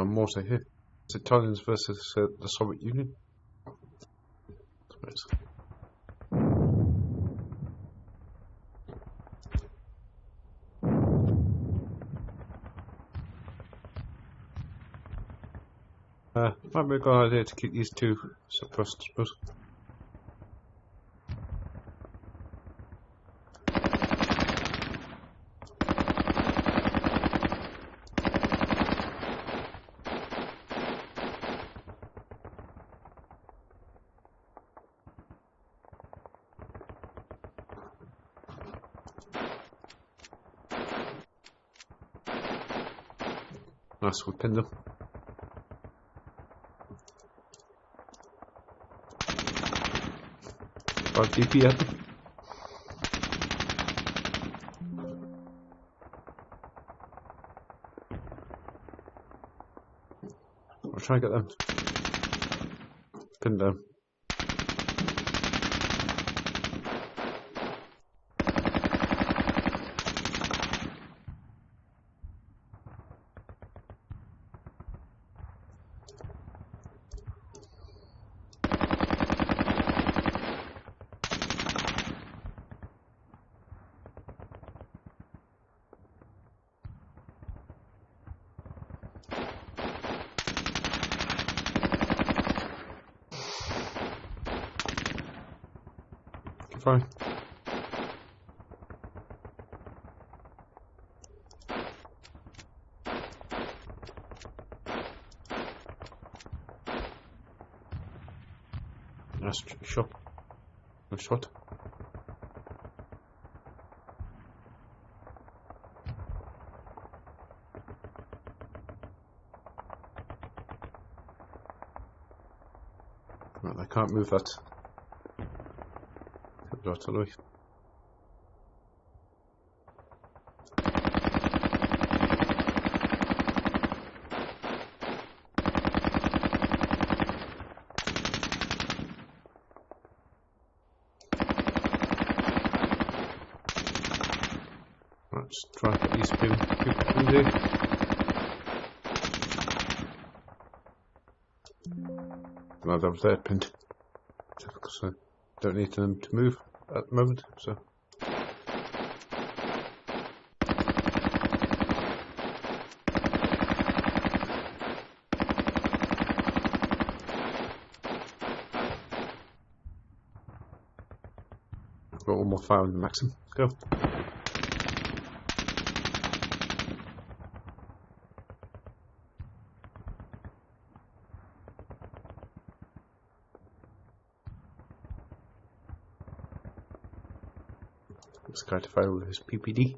More to here. It's Italians versus the Soviet Union. Might be a good idea to keep these two suppressed, I suppose. Nice, we pinned them. DP at them. I'll try and get them pinned down. Fine. Nice shot. Nice shot. Right, I can't move that. Artillery. Let's try and get these people through there. No, that was there pinned. Because I don't need them to move at the moment, so. I've got one more fire in the maximum. Go. This guy to fire with his PPD.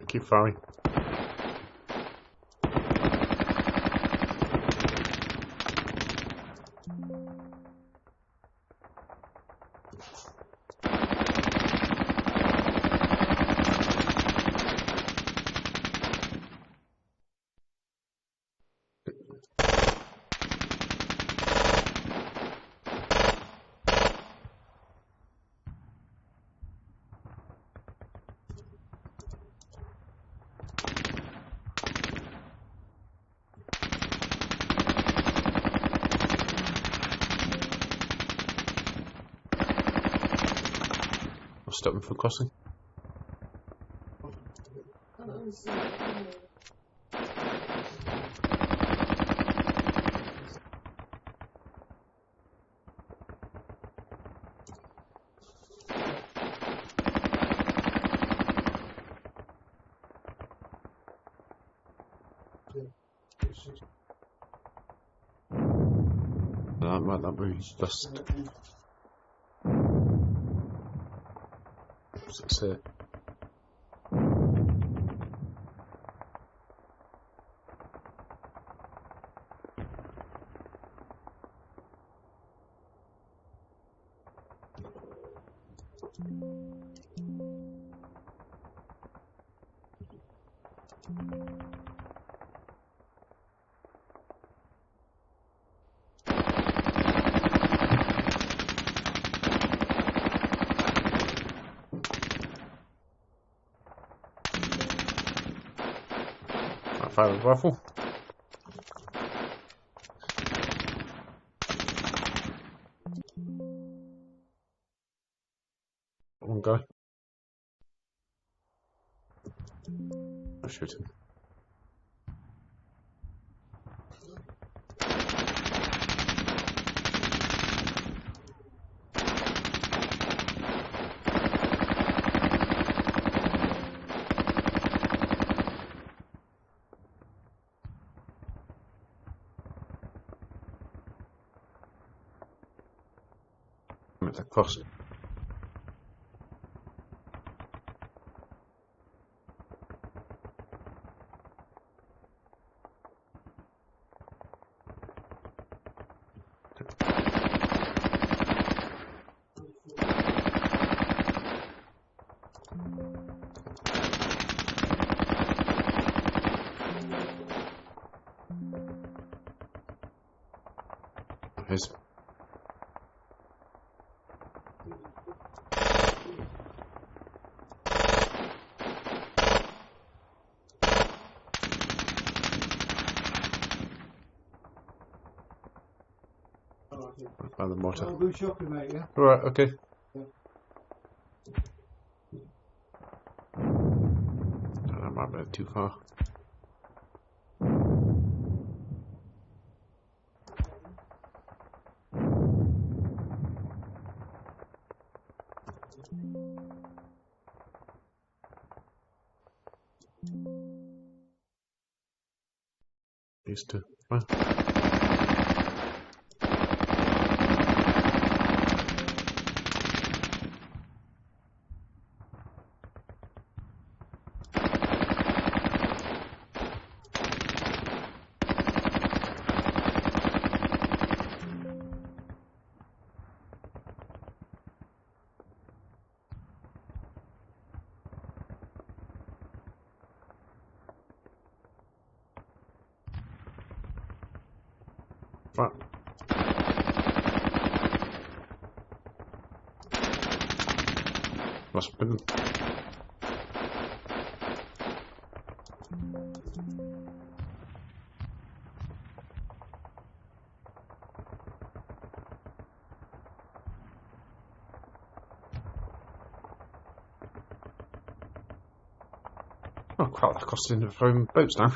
Keep firing. stop them from crossing. No, that moves just. What's it say? Fire the rifle. One guy. I'll shoot him. I'm at the cost. His. By the mortar. I'll go shopping, mate, yeah? Alright, okay. Yeah. That might be too far. These two. Well. Right. Must have been. Oh crap, that cost in throwing boats now.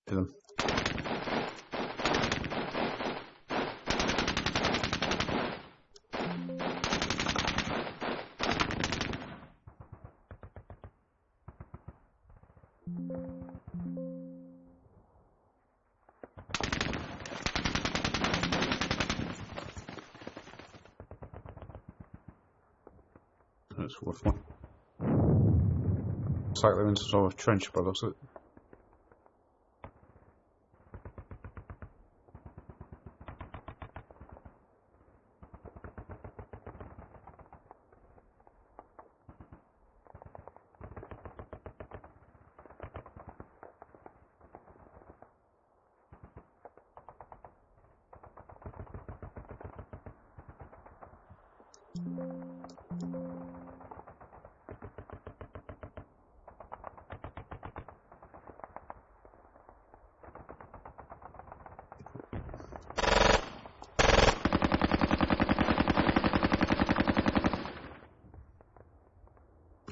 To them. That's worth one. It's like they're into sort of trench by the looks of it.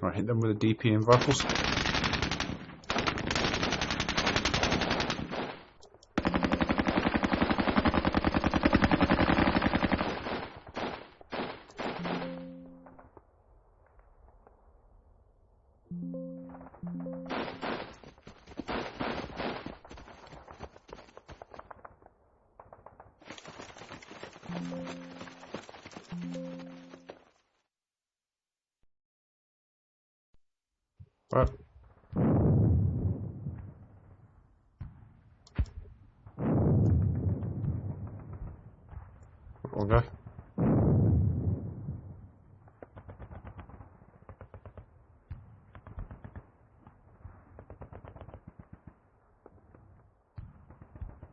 Right, hit them with a DP and rifles. Right. Wrong guy.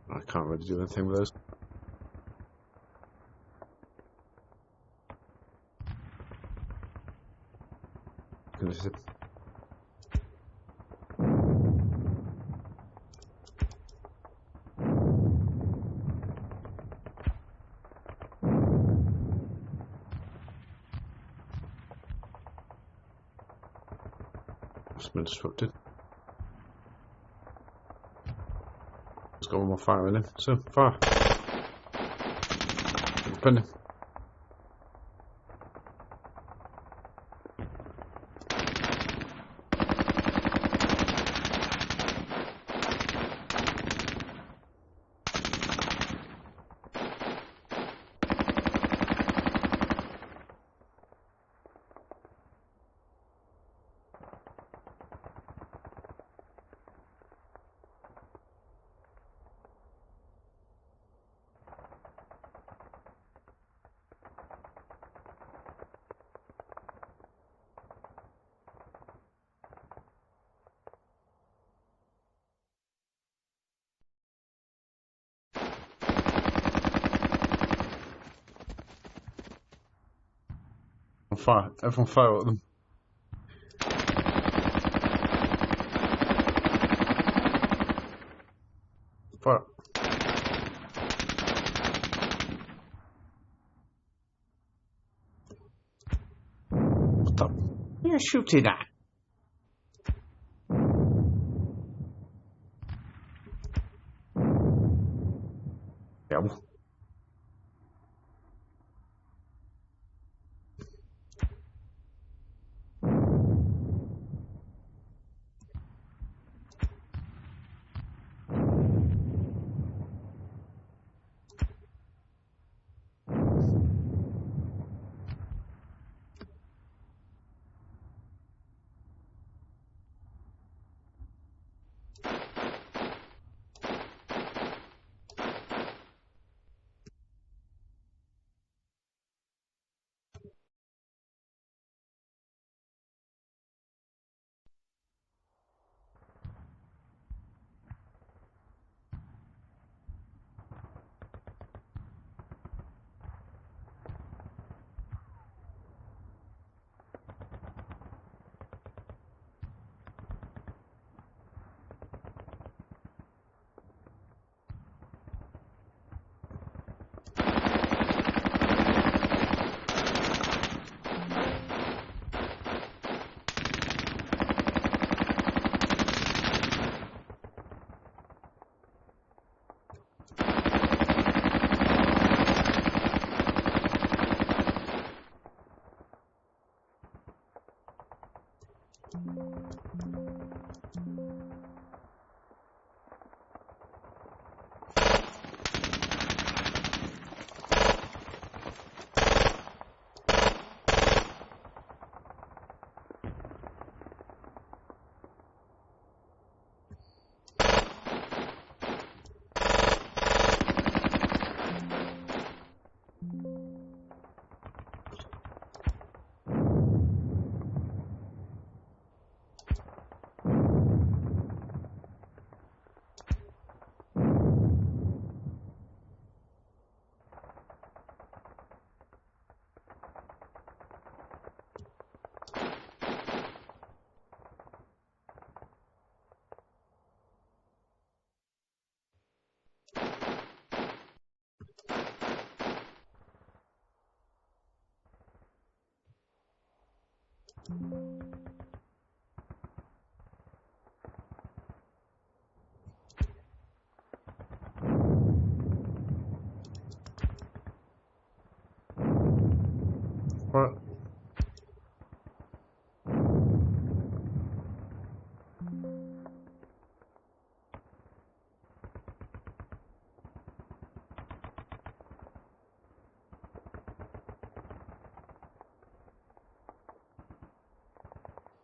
I can't really do anything with those. It's been disrupted. Let's got one more fire in him. So, fire. Depending. On fire. Everyone fire at them. Fire. What the? You're shooting at? Yeah.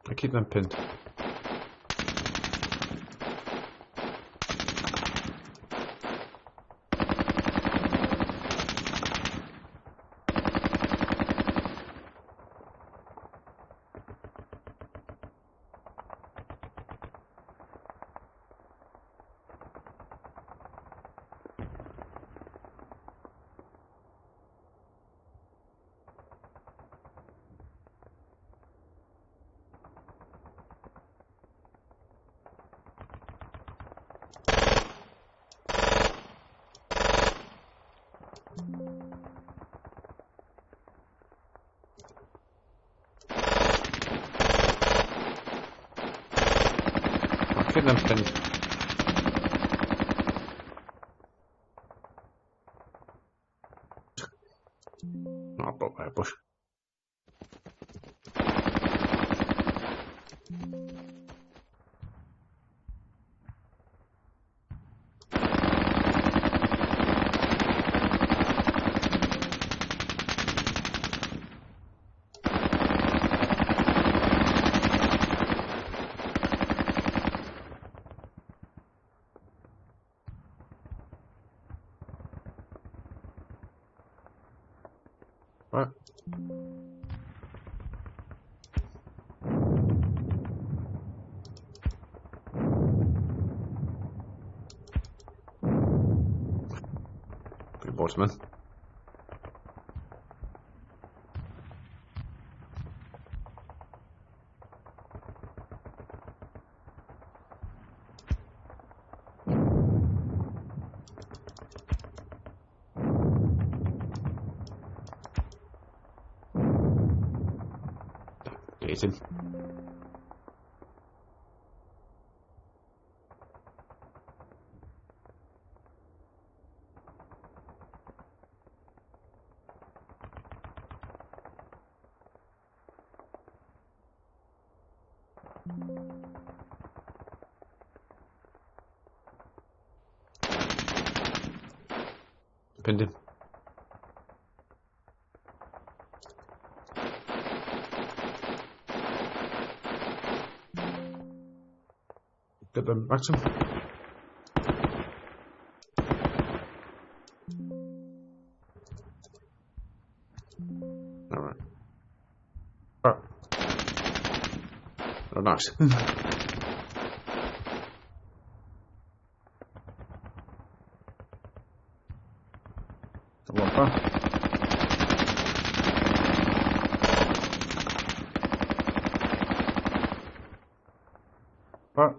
I keep them pinned. Keep them pinned. Not above by a bush. Right. Good waterman. Eating. Pinned him. Get them, Maxim. Alright. Oh. Oh, nice. Come on, pal. Right.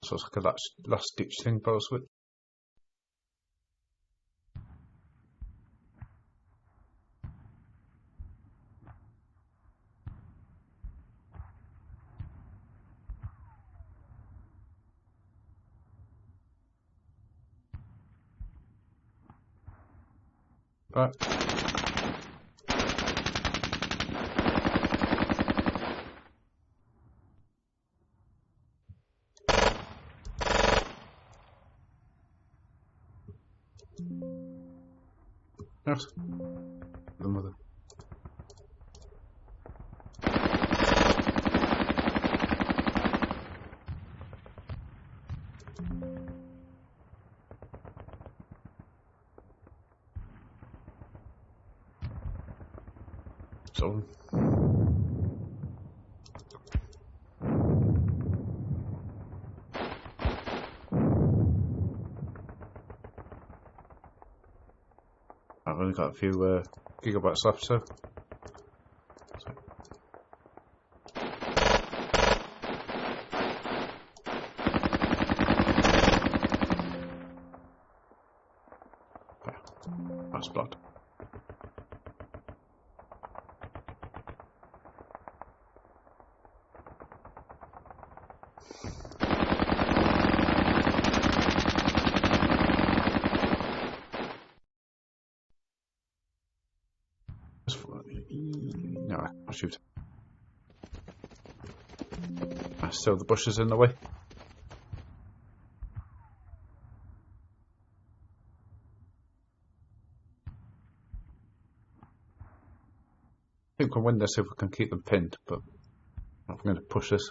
So it's like a last ditch thing, bow switch. Right. Yes. The mother. So. I've only got a few gigabytes left, so. That's blood. No, I can't shoot. Still the bush is in the way. I think we can win this if we can keep them pinned, but I'm going to push this.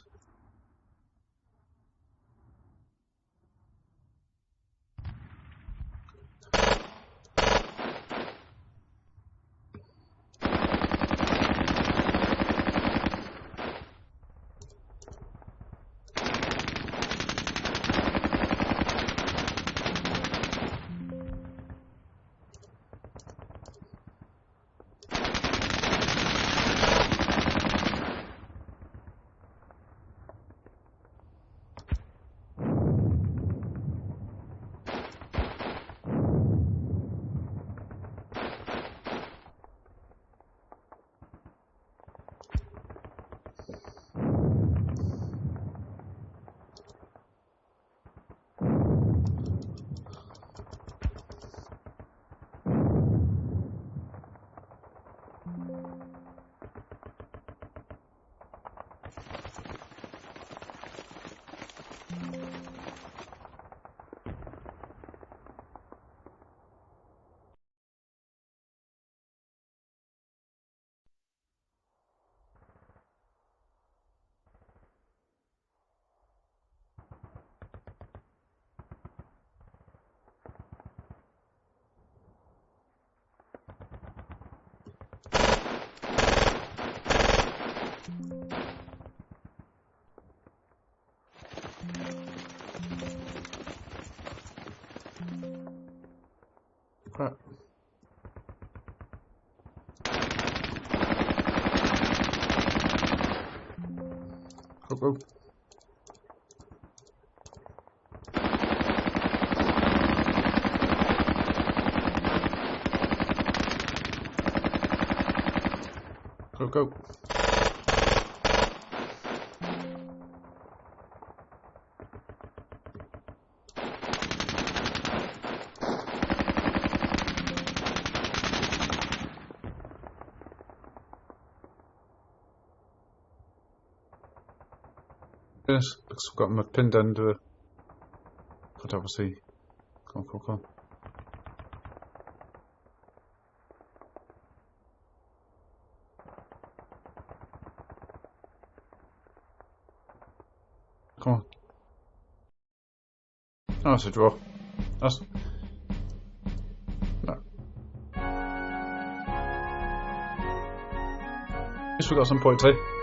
Crap. Go. Go. Yes, because I've got my pinned under. But obviously, come on. Come on. Oh, that's a draw. That's. No. At least we got some points, eh?